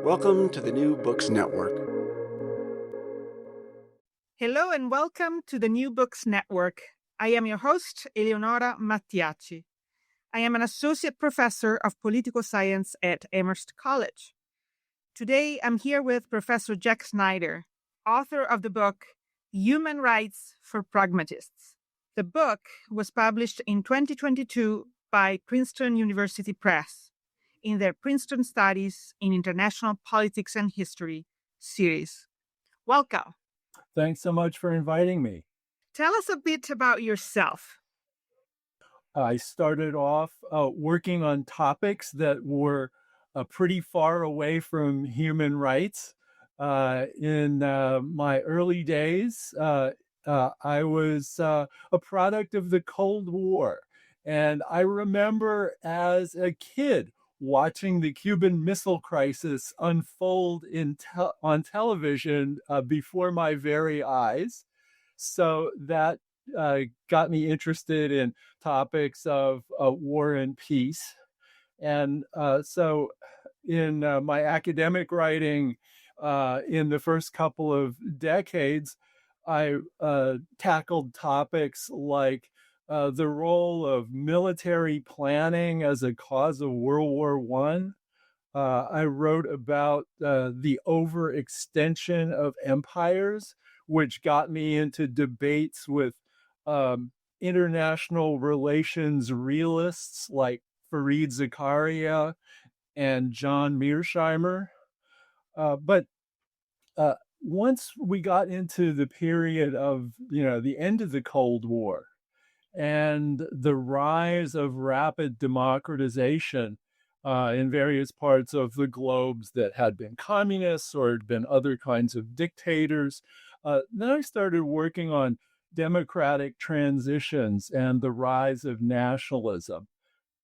Welcome to the New Books Network. Hello and welcome to the New Books Network. I am your host, Eleonora Mattiacci. I am an associate professor of political science at Amherst College. Today, I'm here with Professor Jack Snyder, author of the book Human Rights for Pragmatists. The book was published in 2022 by Princeton University Press in their Princeton Studies in International Politics and History series. Welcome. Thanks so much for inviting me. Tell us a bit about yourself. I started off working on topics that were pretty far away from human rights. In my early days, I was a product of the Cold War. And I remember as a kid watching the Cuban Missile Crisis unfold on television before my very eyes. So that got me interested in topics of war and peace. And so in my academic writing in the first couple of decades, I tackled topics like the role of military planning as a cause of World War I. I wrote about the overextension of empires, which got me into debates with international relations realists like Fareed Zakaria and John Mearsheimer. But once we got into the period of, the end of the Cold War and the rise of rapid democratization in various parts of the globes that had been communists or had been other kinds of dictators, then I started working on democratic transitions and the rise of nationalism,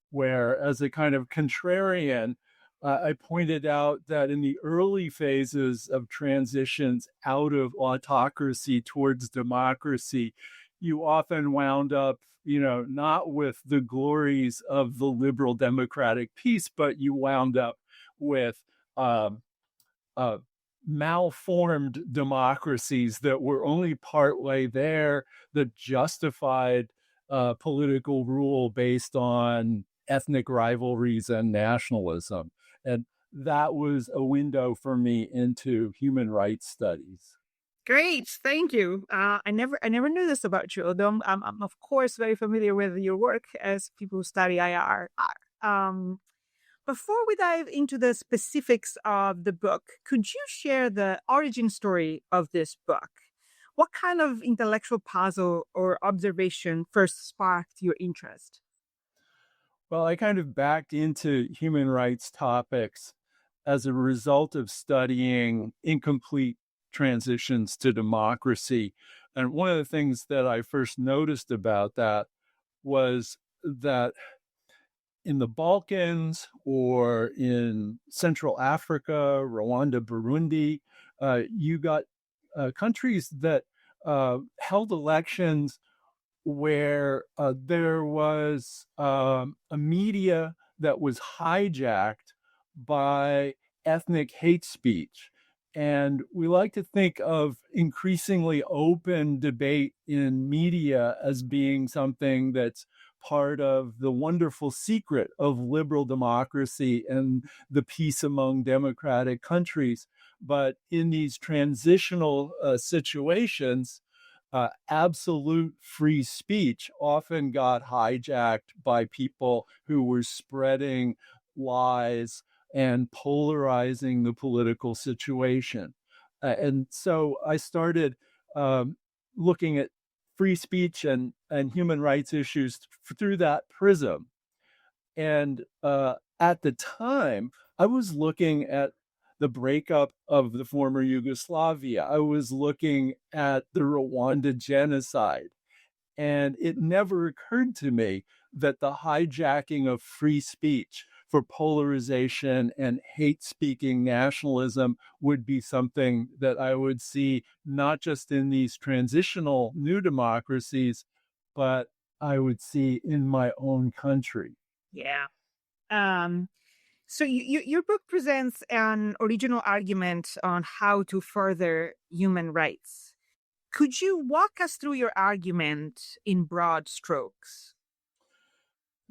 where as a kind of contrarian, I pointed out that in the early phases of transitions out of autocracy towards democracy, you often wound up, not with the glories of the liberal democratic peace, but you wound up with malformed democracies that were only partway there, that justified political rule based on ethnic rivalries and nationalism. And that was a window for me into human rights studies. Great, thank you. I never knew this about you, although I'm of course very familiar with your work as people who study IR. Before we dive into the specifics of the book, could you share the origin story of this book? What kind of intellectual puzzle or observation first sparked your interest? Well, I kind of backed into human rights topics as a result of studying incomplete transitions to democracy. And one of the things that I first noticed about that was that in the Balkans or in Central Africa, Rwanda, Burundi, you got countries that held elections where there was a media that was hijacked by ethnic hate speech. And we like to think of increasingly open debate in media as being something that's part of the wonderful secret of liberal democracy and the peace among democratic countries. But in these transitional situations, absolute free speech often got hijacked by people who were spreading lies and polarizing the political situation. And so I started looking at free speech and human rights issues through that prism. And at the time, I was looking at the breakup of the former Yugoslavia. I was looking at the Rwanda genocide. And it never occurred to me that the hijacking of free speech for polarization and hate-speaking nationalism would be something that I would see not just in these transitional new democracies, but I would see in my own country. Yeah. So your book presents an original argument on how to further human rights. Could you walk us through your argument in broad strokes?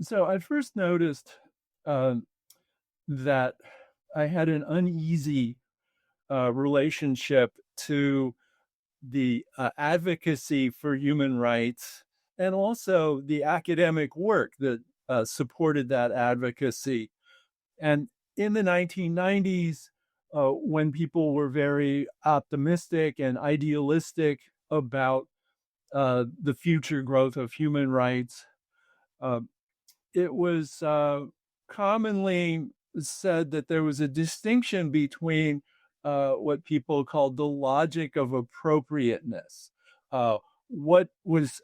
So I first noticed uh, that I had an uneasy relationship to the advocacy for human rights and also the academic work that supported that advocacy. And in the 1990s, when people were very optimistic and idealistic about the future growth of human rights, uh, it was commonly said that there was a distinction between what people called the logic of appropriateness, what was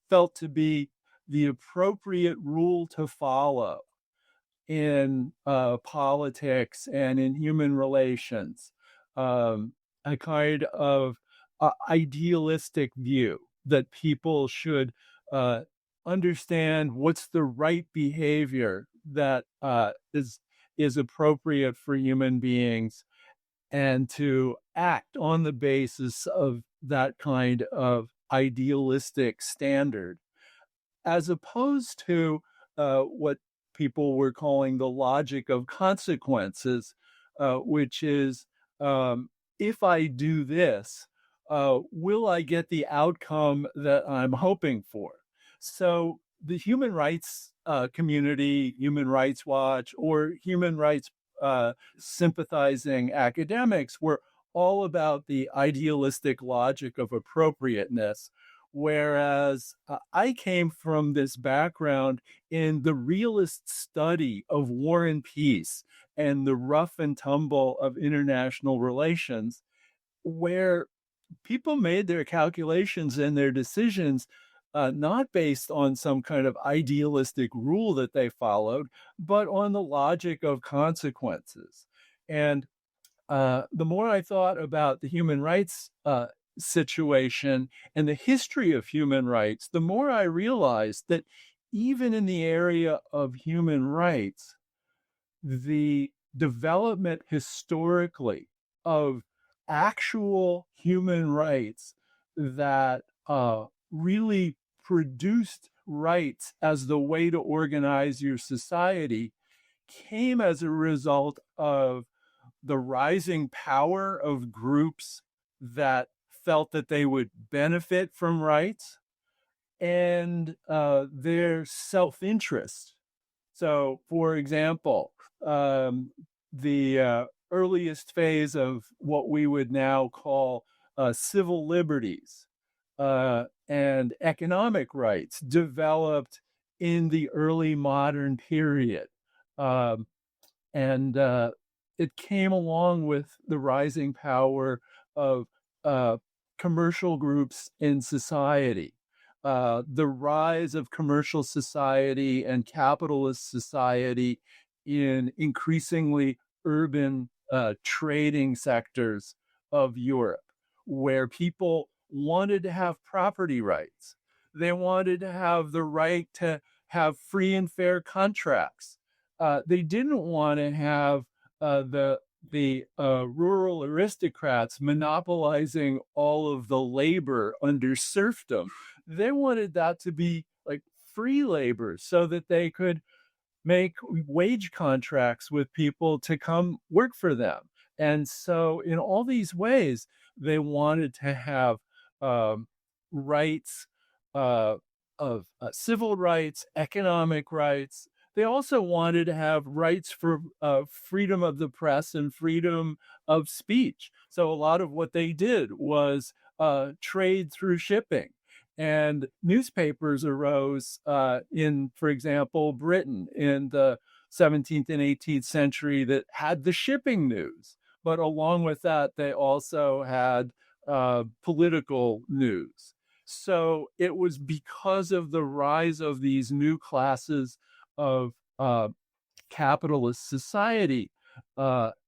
felt to be the appropriate rule to follow in politics and in human relations, a kind of idealistic view that people should understand what's the right behavior that is appropriate for human beings and to act on the basis of that kind of idealistic standard, as opposed to what people were calling the logic of consequences, which is if I do this, will I get the outcome that I'm hoping for? So the human rights community, Human Rights Watch, or human rights sympathizing academics were all about the idealistic logic of appropriateness. Whereas I came from this background in the realist study of war and peace and the rough and tumble of international relations, where people made their calculations and their decisions not based on some kind of idealistic rule that they followed, but on the logic of consequences. And the more I thought about the human rights situation and the history of human rights, the more I realized that even in the area of human rights, the development historically of actual human rights that really produced rights as the way to organize your society came as a result of the rising power of groups that felt that they would benefit from rights and their self-interest. So, for example, the earliest phase of what we would now call civil liberties and economic rights developed in the early modern period. And it came along with the rising power of commercial groups in society. The rise of commercial society and capitalist society in increasingly urban trading sectors of Europe, where people wanted to have property rights. They wanted to have the right to have free and fair contracts. They didn't want to have the rural aristocrats monopolizing all of the labor under serfdom. They wanted that to be like free labor so that they could make wage contracts with people to come work for them. And so, in all these ways, they wanted to have rights of civil rights, economic rights. They also wanted to have rights for freedom of the press and freedom of speech. So a lot of what they did was trade through shipping. And newspapers arose in, for example, Britain in the 17th and 18th century that had the shipping news. But along with that, they also had political news. So it was because of the rise of these new classes of capitalist society,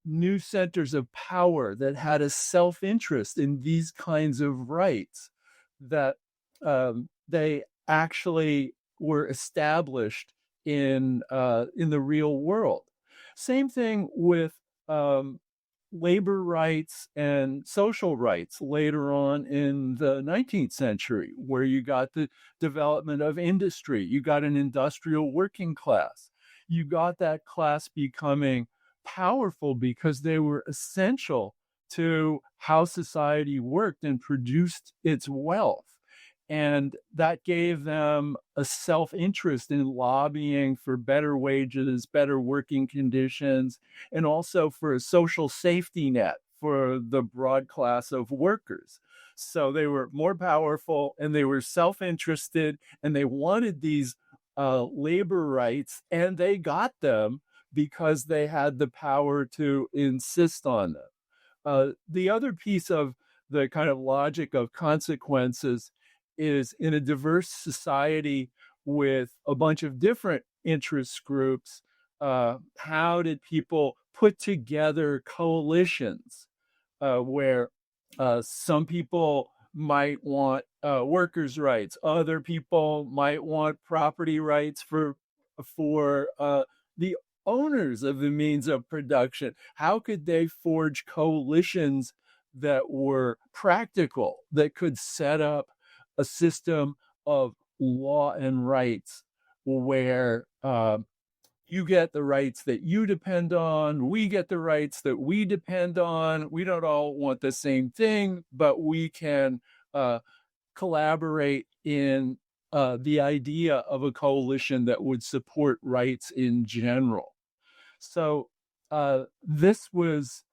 new centers of power that had a self-interest in these kinds of rights, that they actually were established in the real world. Same thing with labor rights and social rights later on in the 19th century, where you got the development of industry, you got an industrial working class, you got that class becoming powerful because they were essential to how society worked and produced its wealth. And that gave them a self-interest in lobbying for better wages, better working conditions, and also for a social safety net for the broad class of workers. So they were more powerful and they were self-interested and they wanted these labor rights, and they got them because they had the power to insist on them. The other piece of the kind of logic of consequences is, in a diverse society with a bunch of different interest groups, how did people put together coalitions where some people might want workers' rights, other people might want property rights for the owners of the means of production? How could they forge coalitions that were practical, that could set up a system of law and rights where you get the rights that you depend on, we get the rights that we depend on. We don't all want the same thing, but we can collaborate in the idea of a coalition that would support rights in general. So this was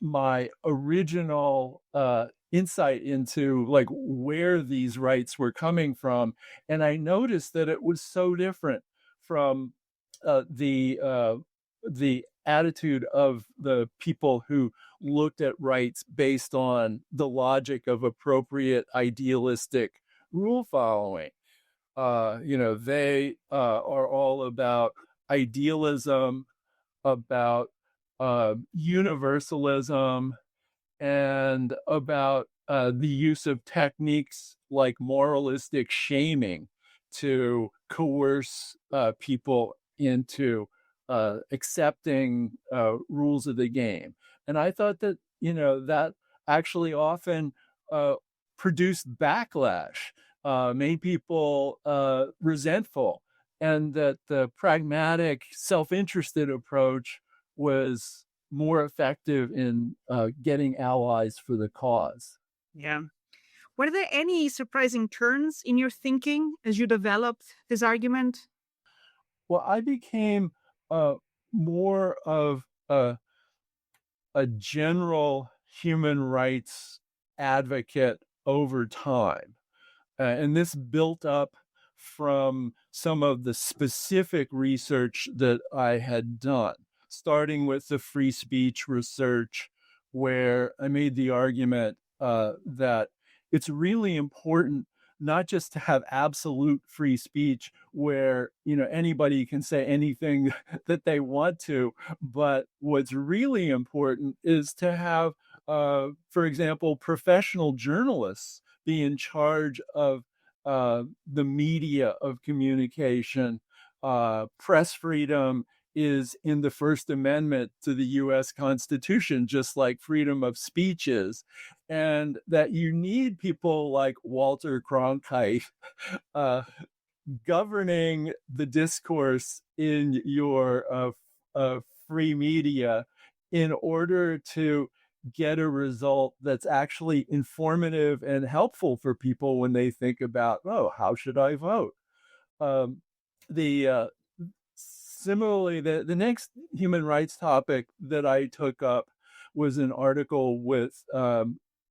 my original insight into like where these rights were coming from, and I noticed that it was so different from the attitude of the people who looked at rights based on the logic of appropriate idealistic rule following. They are all about idealism, about universalism, and about the use of techniques like moralistic shaming to coerce people into accepting rules of the game. And I thought that, that actually often produced backlash, made people resentful, and that the pragmatic, self-interested approach was more effective in getting allies for the cause. Yeah. Were there any surprising turns in your thinking as you developed this argument? Well, I became more of a general human rights advocate over time. And this built up from some of the specific research that I had done, starting with the free speech research, where I made the argument that it's really important not just to have absolute free speech where anybody can say anything that they want to, but what's really important is to have, for example, professional journalists be in charge of the media of communication. Press freedom is in the First Amendment to the U.S. Constitution, just like freedom of speech is, and that you need people like Walter Cronkite governing the discourse in your free media in order to get a result that's actually informative and helpful for people when they think about, oh, how should I vote? Similarly, the next human rights topic that I took up was an article with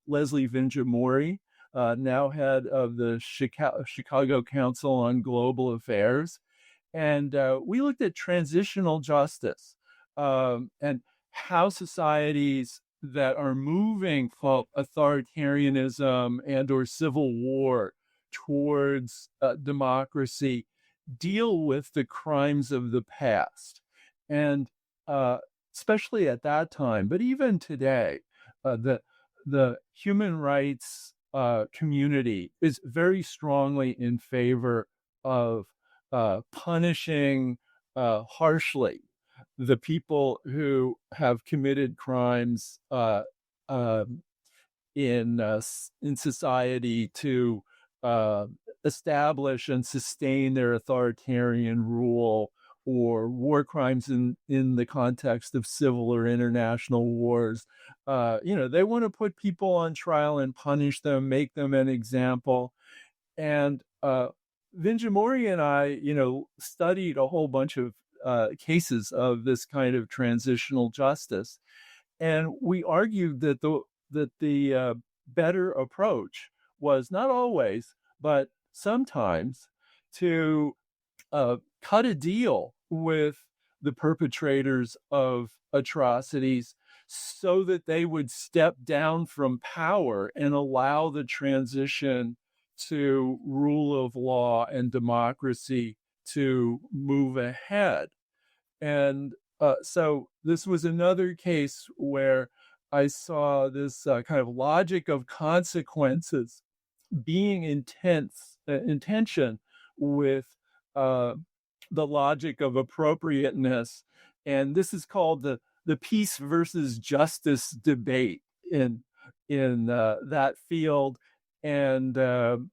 Leslie Vinjamori, now head of the Chicago Council on Global Affairs. And we looked at transitional justice and how societies that are moving from authoritarianism and or civil war towards democracy deal with the crimes of the past. And especially at that time, but even today, the human rights community is very strongly in favor of punishing harshly the people who have committed crimes in society to uh, establish and sustain their authoritarian rule, or war crimes in the context of civil or international wars. They want to put people on trial and punish them, make them an example. And Vinjamori and I, studied a whole bunch of cases of this kind of transitional justice, and we argued that the better approach was not always, but sometimes, to cut a deal with the perpetrators of atrocities so that they would step down from power and allow the transition to rule of law and democracy to move ahead. And so this was another case where I saw this kind of logic of consequences being in tension with uh, the logic of appropriateness. And this is called the peace versus justice debate in that field. And the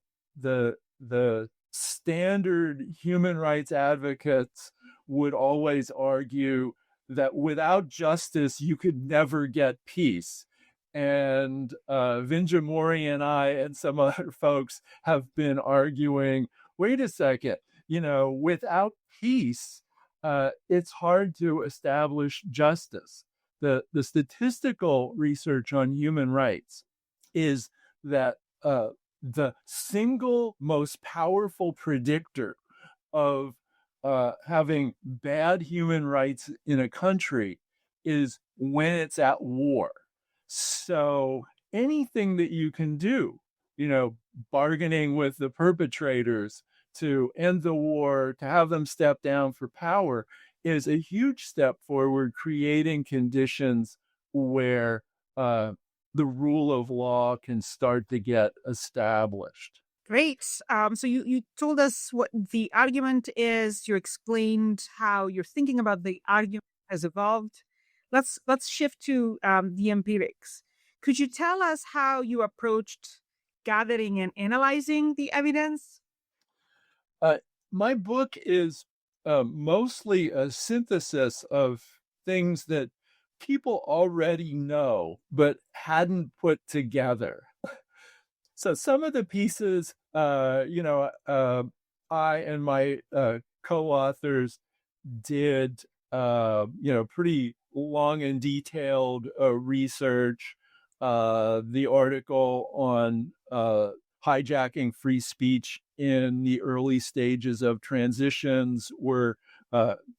standard human rights advocates would always argue that without justice, you could never get peace. And Vinjamori and I and some other folks have been arguing, wait a second, without peace, it's hard to establish justice. The statistical research on human rights is that the single most powerful predictor of having bad human rights in a country is when it's at war. So anything that you can do, bargaining with the perpetrators to end the war, to have them step down for power, is a huge step forward, creating conditions where the rule of law can start to get established. Great. So you told us what the argument is. You explained how your thinking about the argument has evolved. Let's shift to the empirics. Could you tell us how you approached gathering and analyzing the evidence? My book is mostly a synthesis of things that people already know but hadn't put together. So some of the pieces, I and my co-authors did, pretty long and detailed research. The article on hijacking free speech in the early stages of transitions were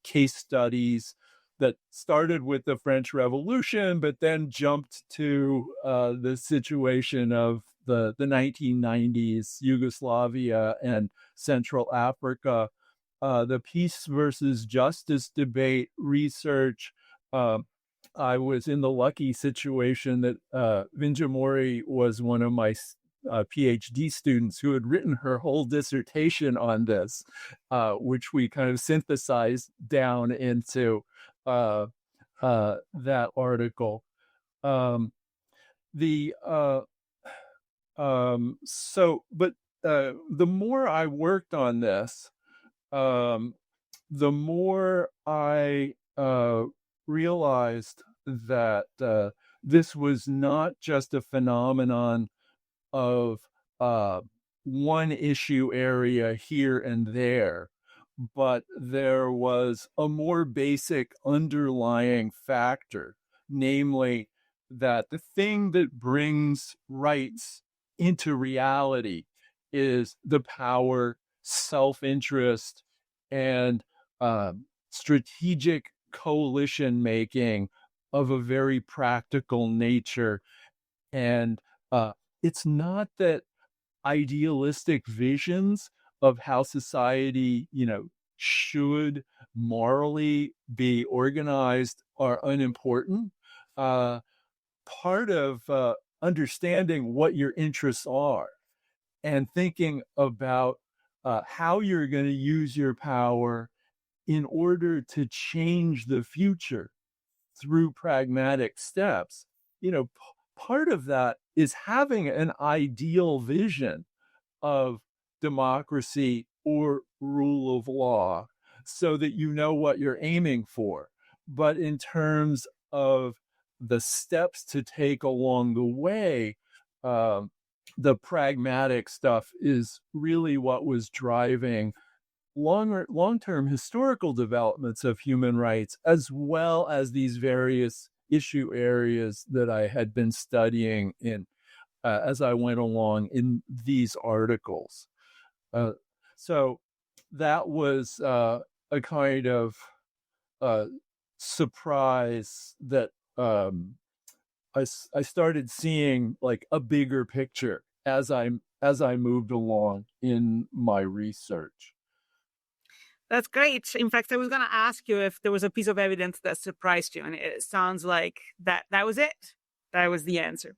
case studies that started with the French Revolution, but then jumped to the situation of the 1990s, Yugoslavia and Central Africa. The peace versus justice debate research. I was in the lucky situation that Vinjamori was one of my PhD students who had written her whole dissertation on this, which we kind of synthesized down into that article. The more I worked on this, the more I realized that this was not just a phenomenon of one issue area here and there, but there was a more basic underlying factor, namely that the thing that brings rights into reality is the power, self-interest, and strategic coalition making of a very practical nature. And it's not that idealistic visions of how society, should morally be organized are unimportant. Part of understanding what your interests are and thinking about how you're going to use your power in order to change the future through pragmatic steps, part of that is having an ideal vision of democracy or rule of law so that you know what you're aiming for. But in terms of the steps to take along the way, the pragmatic stuff is really what was driving long-term historical developments of human rights, as well as these various issue areas that I had been studying in as I went along in these articles. So that was a kind of surprise that I started seeing like a bigger picture as I moved along in my research. That's great. In fact, I was going to ask you if there was a piece of evidence that surprised you, and it sounds like that was it. That was the answer.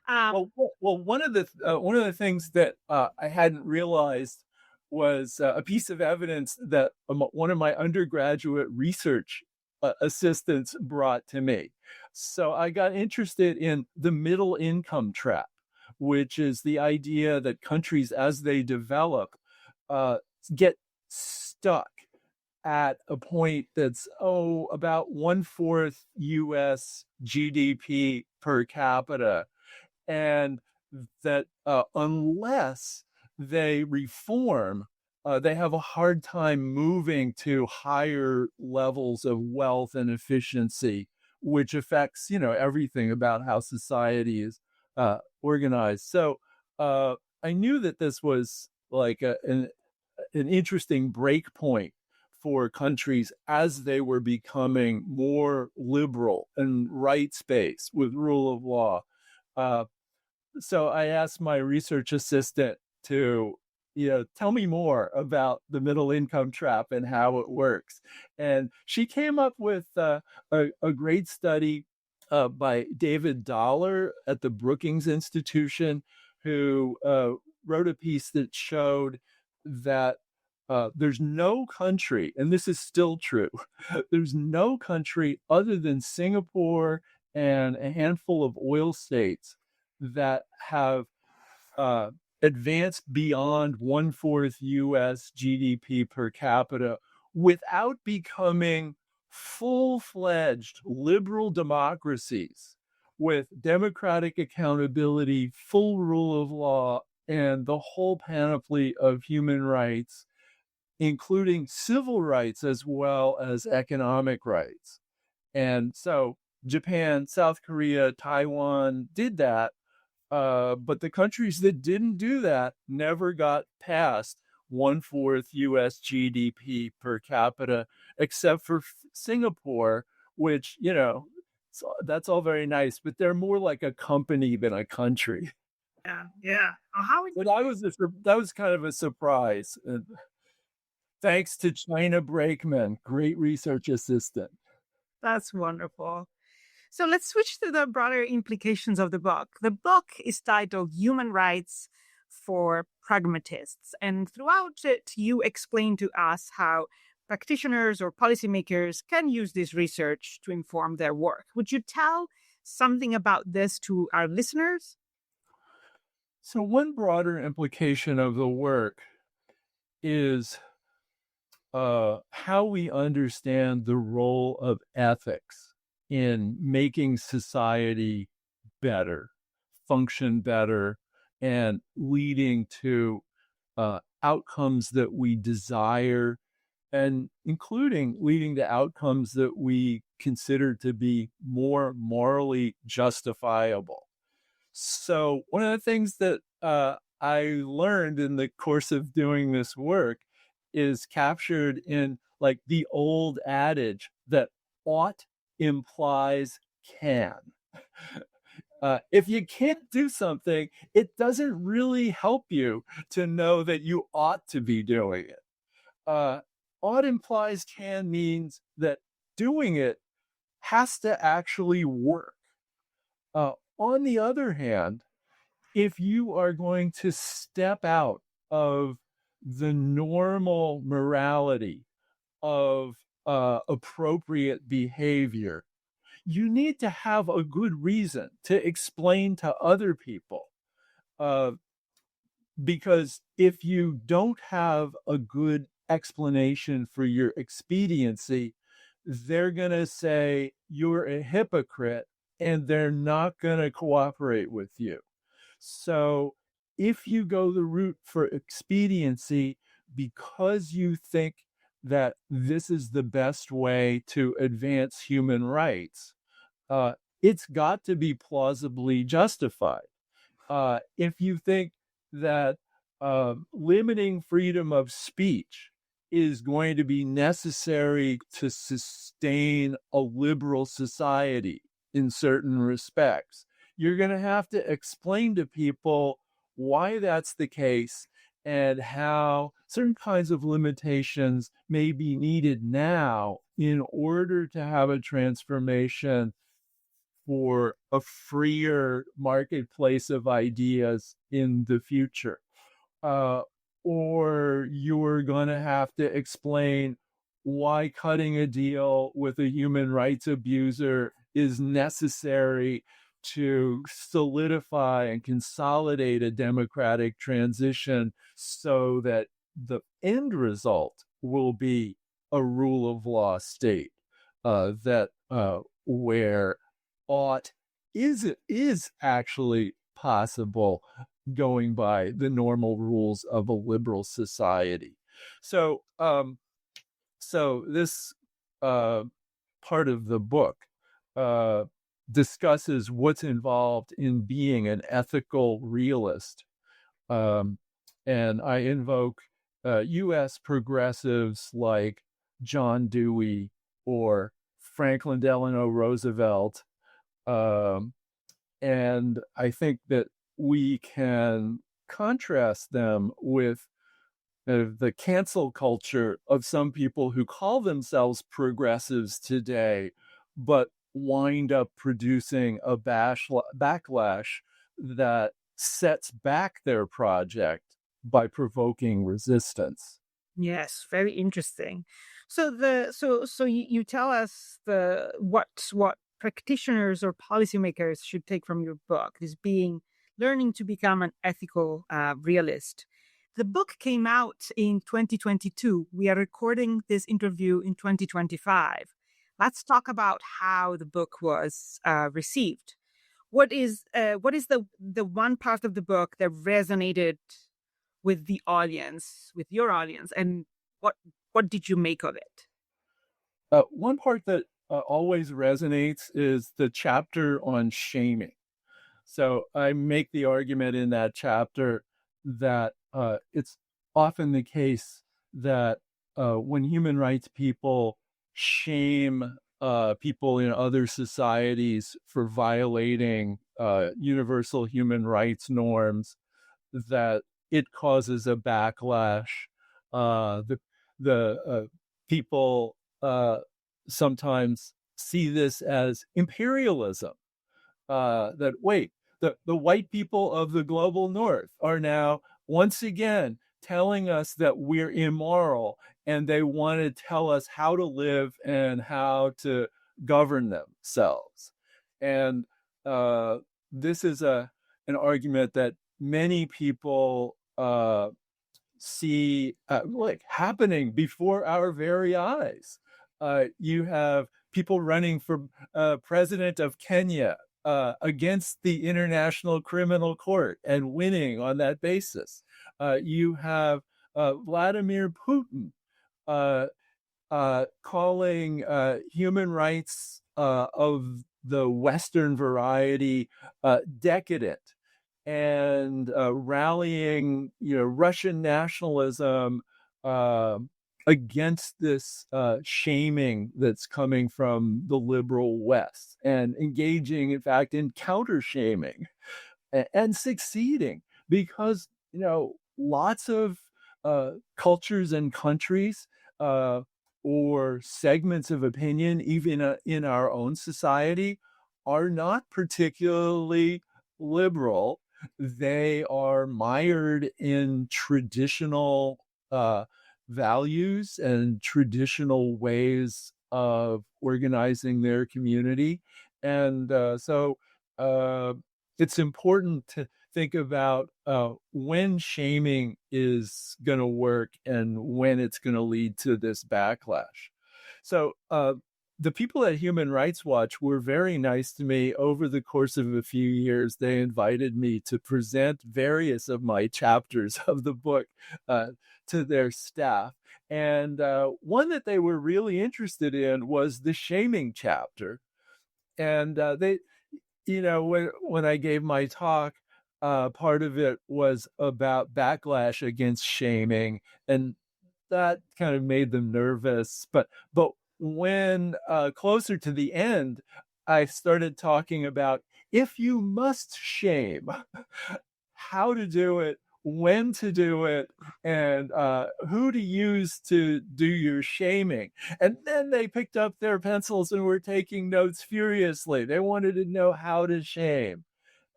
Well, one of the things that I hadn't realized was a piece of evidence that one of my undergraduate research assistants brought to me. So I got interested in the middle income trap, which is the idea that countries, as they develop, get stuck at a point that's about 1/4 U.S. GDP per capita, and that unless they reform, they have a hard time moving to higher levels of wealth and efficiency, which affects everything about how society is organized. So I knew that this was like an interesting break point for countries as they were becoming more liberal and rights-based with rule of law. So I asked my research assistant to, tell me more about the middle income trap and how it works. And she came up with a great study by David Dollar at the Brookings Institution, who wrote a piece that showed that there's no country, and this is still true, there's no country other than Singapore and a handful of oil states that have advanced beyond 1/4 U.S. GDP per capita without becoming full-fledged liberal democracies with democratic accountability, full rule of law, and the whole panoply of human rights, including civil rights as well as economic rights. And so Japan, South Korea, Taiwan did that. But the countries that didn't do that never got past 1/4 U.S. GDP per capita, except for Singapore, which, that's all very nice, but they're more like a company than a country. Yeah. But that was kind of a surprise. Thanks to China Brakeman, great research assistant. That's wonderful. So let's switch to the broader implications of the book. The book is titled Human Rights for Pragmatists. And throughout it, you explain to us how practitioners or policymakers can use this research to inform their work. Would you tell something about this to our listeners? So one broader implication of the work is how we understand the role of ethics in making society better, function better, and leading to outcomes that we desire, and including leading to outcomes that we consider to be more morally justifiable. So one of the things that I learned in the course of doing this work is captured in like the old adage that ought implies can. If you can't do something, it doesn't really help you to know that you ought to be doing it. Ought implies can means that doing it has to actually work. On the other hand, if you are going to step out of the normal morality of appropriate behavior, you need to have a good reason to explain to other people. Because if you don't have a good explanation for your expediency, they're going to say you're a hypocrite and they're not going to cooperate with you. So if you go the route for expediency because you think that this is the best way to advance human rights, it's got to be plausibly justified. If you think that limiting freedom of speech is going to be necessary to sustain a liberal society in certain respects, you're going to have to explain to people why that's the case and how certain kinds of limitations may be needed now in order to have a transformation for a freer marketplace of ideas in the future. Or you're going to have to explain why cutting a deal with a human rights abuser is necessary to solidify and consolidate a democratic transition so that the end result will be a rule of law state where ought is actually possible going by the normal rules of a liberal society. So this part of the book discusses what's involved in being an ethical realist. And I invoke U.S. progressives like John Dewey or Franklin Delano Roosevelt. And I think that we can contrast them with the cancel culture of some people who call themselves progressives today, but wind up producing a backlash that sets back their project by provoking resistance. Yes, very interesting. So you tell us what practitioners or policymakers should take from your book, this being learning to become an ethical realist. The book came out in 2022. We are recording this interview in 2025. Let's talk about how the book was received. What is the one part of the book that resonated with the audience, with your audience, and what did you make of it? One part that always resonates is the chapter on shaming. So I make the argument in that chapter that it's often the case that when human rights people shame people in other societies for violating universal human rights norms, that it causes a backlash. The people sometimes see this as imperialism. That wait, the white people of the global north are now once again telling us that we're immoral, and they want to tell us how to live and how to govern themselves. And this is an argument that many people see like happening before our very eyes. You have people running for president of Kenya against the International Criminal Court and winning on that basis. You have Vladimir Putin calling human rights of the Western variety decadent, and rallying, Russian nationalism against this shaming that's coming from the liberal West, and engaging, in fact, in counter-shaming and succeeding because, lots of cultures and countries or segments of opinion, even in our own society, are not particularly liberal. They are mired in traditional values and traditional ways of organizing their community. And so it's important to think about when shaming is going to work and when it's going to lead to this backlash. So the people at Human Rights Watch were very nice to me. Over the course of a few years, they invited me to present various of my chapters of the book to their staff. And one that they were really interested in was the shaming chapter. And they, when I gave my talk, part of it was about backlash against shaming, and that kind of made them nervous. But when closer to the end, I started talking about if you must shame, how to do it, when to do it, and who to use to do your shaming. And then they picked up their pencils and were taking notes furiously. They wanted to know how to shame.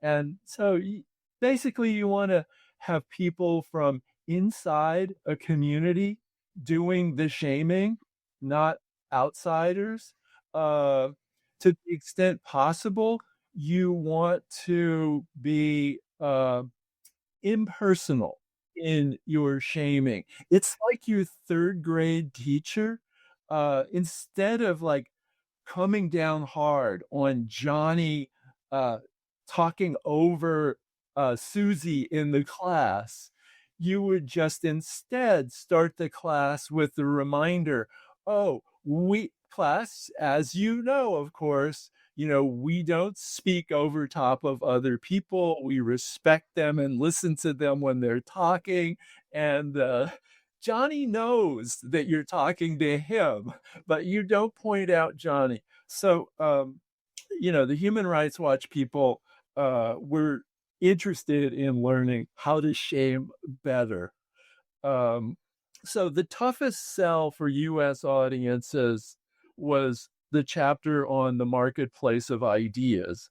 And so basically you want to have people from inside a community doing the shaming, not outsiders. To the extent possible, you want to be impersonal in your shaming. It's like your third grade teacher. Instead of like coming down hard on Johnny talking over Susie in the class, you would just instead start the class with the reminder, oh, class, as you know, of course, we don't speak over top of other people. We respect them and listen to them when they're talking. And Johnny knows that you're talking to him, but you don't point out Johnny. So, the Human Rights Watch people were interested in learning how to shame better. So the toughest sell for U.S. audiences was the chapter on the marketplace of ideas,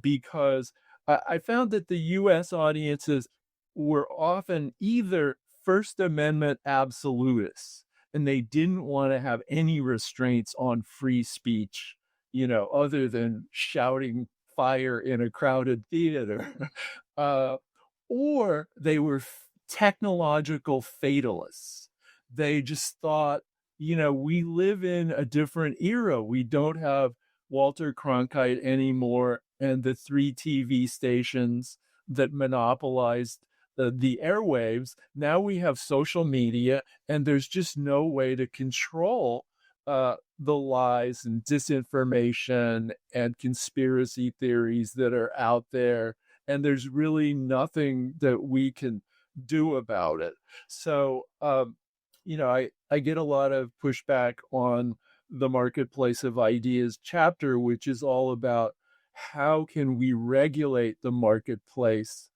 because I found that the U.S. audiences were often either First Amendment absolutists, and they didn't want to have any restraints on free speech, other than shouting fire in a crowded theater, or they were technological fatalists. They just thought, we live in a different era. We don't have Walter Cronkite anymore and the 3 TV stations that monopolized the airwaves. Now we have social media, and there's just no way to control the lies and disinformation and conspiracy theories that are out there. And there's really nothing that we can do about it. So, I get a lot of pushback on the marketplace of ideas chapter, which is all about how can we regulate the marketplace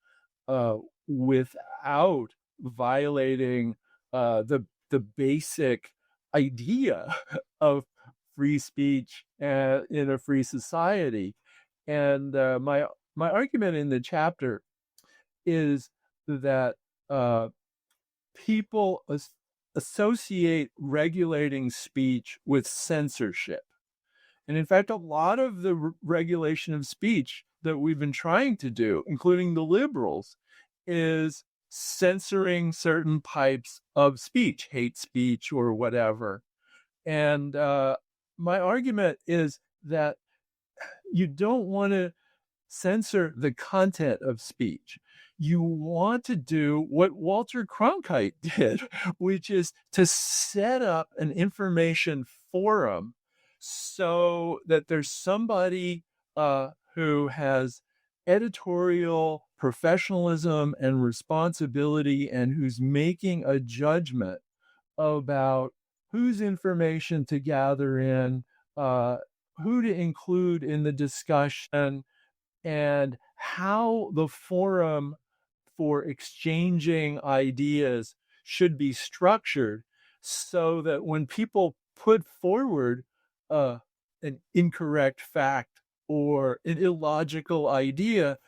without violating the basic idea of free speech in a free society. And my argument in the chapter is that people associate regulating speech with censorship. And in fact, a lot of the regulation of speech that we've been trying to do, including the liberals, is censoring certain types of speech, hate speech or whatever. And my argument is that you don't want to censor the content of speech. You want to do what Walter Cronkite did, which is to set up an information forum so that there's somebody who has editorial professionalism and responsibility and who's making a judgment about whose information to gather in, who to include in the discussion, and how the forum for exchanging ideas should be structured so that when people put forward an incorrect fact or an illogical idea,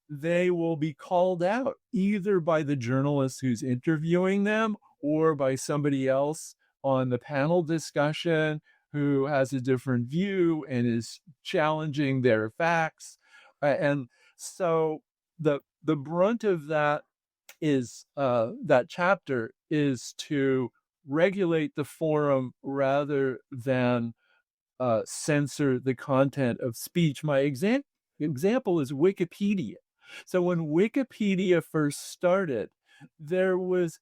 they will be called out either by the journalist who's interviewing them or by somebody else on the panel discussion who has a different view and is challenging their facts. And so the brunt of that is that chapter is to regulate the forum rather than censor the content of speech. My example is Wikipedia. So when Wikipedia first started, there was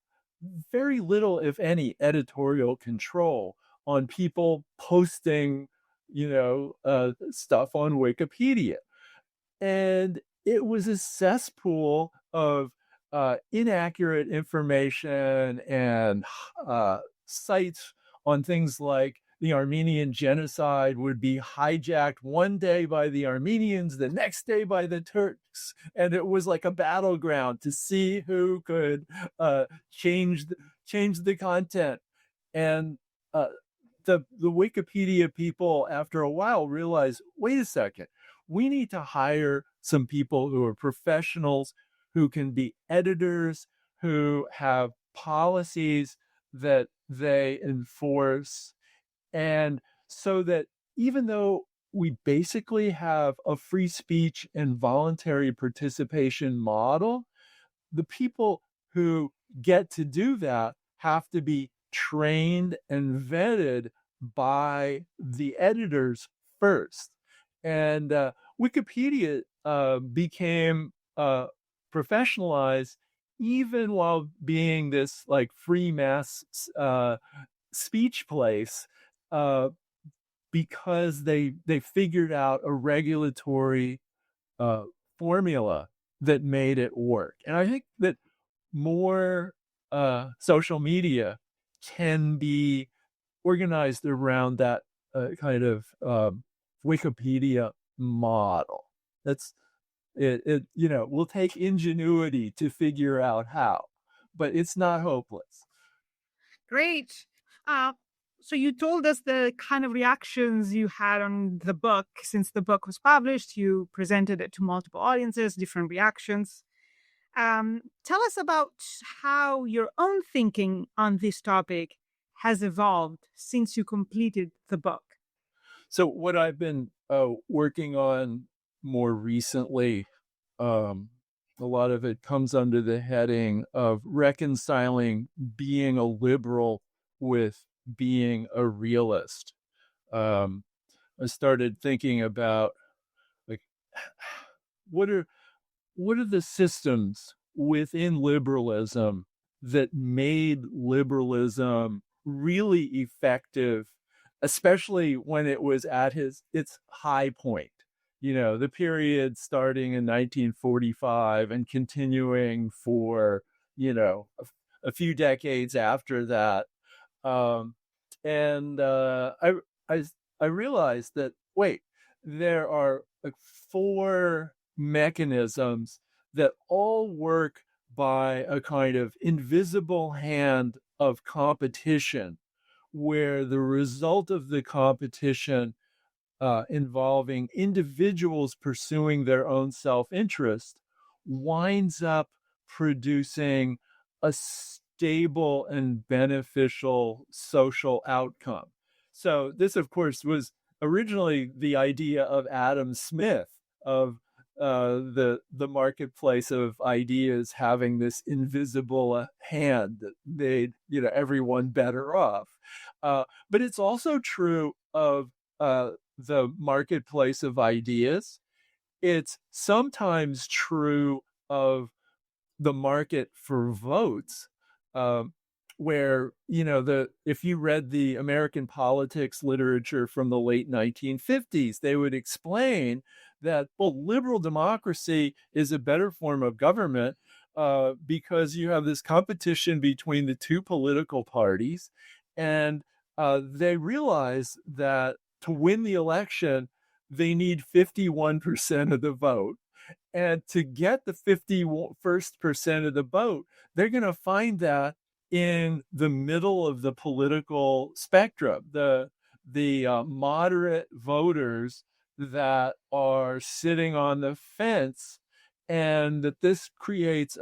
very little, if any, editorial control on people posting, stuff on Wikipedia. And it was a cesspool of inaccurate information and sites on things like the Armenian genocide would be hijacked one day by the Armenians, the next day by the Turks. And it was like a battleground to see who could change the content. And the Wikipedia people, after a while, realized, wait a second, we need to hire some people who are professionals, who can be editors, who have policies that they enforce. And so that even though we basically have a free speech and voluntary participation model, the people who get to do that have to be trained and vetted by the editors first. And Wikipedia became professionalized even while being this like free mass speech place, because they figured out a regulatory formula that made it work. And I think that more social media can be organized around that kind of Wikipedia model. That's it. We'll take ingenuity to figure out how, but it's not hopeless. Great. So you told us the kind of reactions you had on the book since the book was published. You presented it to multiple audiences, different reactions. Tell us about how your own thinking on this topic has evolved since you completed the book. So what I've been working on more recently, a lot of it comes under the heading of reconciling being a liberal with being a realist. I started thinking about like what are the systems within liberalism that made liberalism really effective, especially when it was at its high point. The period starting in 1945 and continuing for, a few decades after that. I realized that, wait, there are like 4 mechanisms that all work by a kind of invisible hand of competition, where the result of the competition involving individuals pursuing their own self-interest winds up producing a stable and beneficial social outcome. So this, of course, was originally the idea of Adam Smith, of the marketplace of ideas having this invisible hand that made everyone better off. But it's also true of the marketplace of ideas. It's sometimes true of the market for votes, where if you read the American politics literature from the late 1950s, they would explain that, well, liberal democracy is a better form of government because you have this competition between the 2 political parties, and they realize that to win the election, they need 51% of the vote. And to get the 51% of the vote, they're going to find that in the middle of the political spectrum, the moderate voters that are sitting on the fence, and that this creates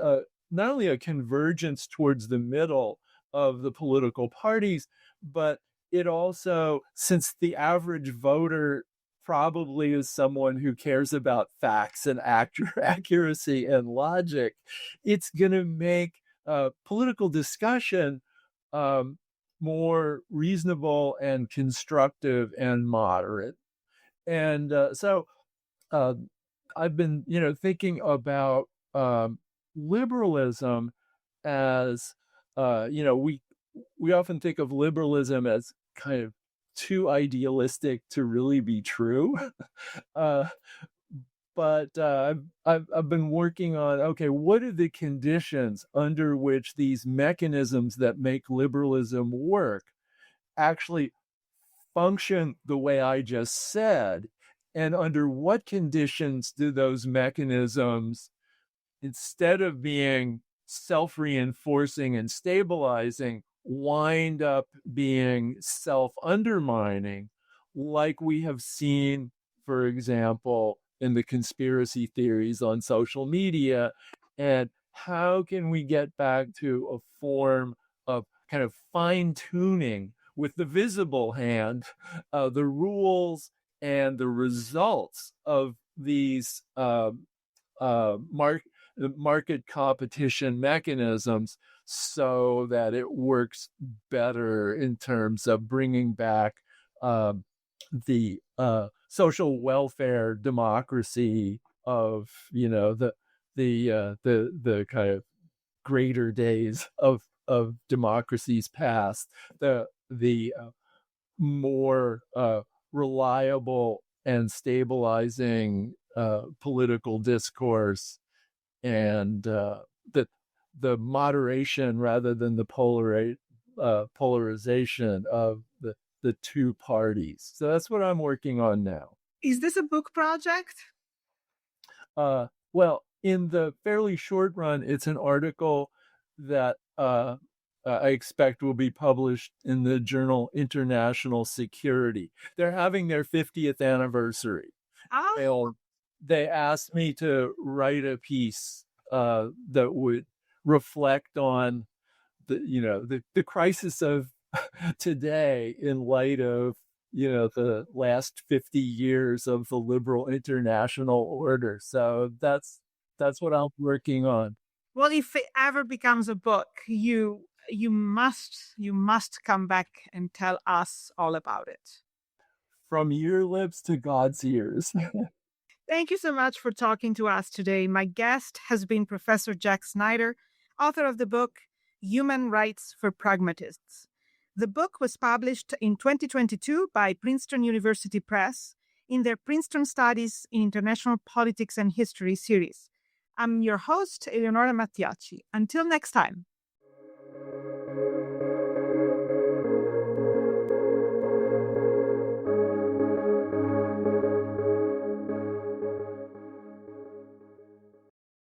not only a convergence towards the middle of the political parties, but it also, since the average voter probably is someone who cares about facts and accuracy and logic, it's going to make political discussion more reasonable and constructive and moderate. And so I've been, thinking about liberalism as, we often think of liberalism as kind of too idealistic to really be true. But I've been working on, okay, what are the conditions under which these mechanisms that make liberalism work actually function the way I just said? And under what conditions do those mechanisms, instead of being self-reinforcing and stabilizing, wind up being self-undermining, like we have seen, for example, in the conspiracy theories on social media? And how can we get back to a form of kind of fine-tuning with the visible hand, the rules and the results of these market competition mechanisms, so that it works better in terms of bringing back the social welfare democracy of the kind of greater days of democracies past, the more reliable and stabilizing political discourse, and the moderation rather than the polarization of the two parties. So that's what I'm working on now. Is this a book project? Well, in the fairly short run, it's an article that I expect will be published in the journal International Security. They're having their 50th anniversary. Oh. They asked me to write a piece that would reflect on the crisis of today in light of the last 50 years of the liberal international order. So that's what I'm working on. Well, if it ever becomes a book, you must come back and tell us all about it. From your lips to God's ears. Thank you so much for talking to us today. My guest has been Professor Jack Snyder, author of the book Human Rights for Pragmatists. The book was published in 2022 by Princeton University Press in their Princeton Studies in International Politics and History series. I'm your host, Eleonora Mattiacci. Until next time.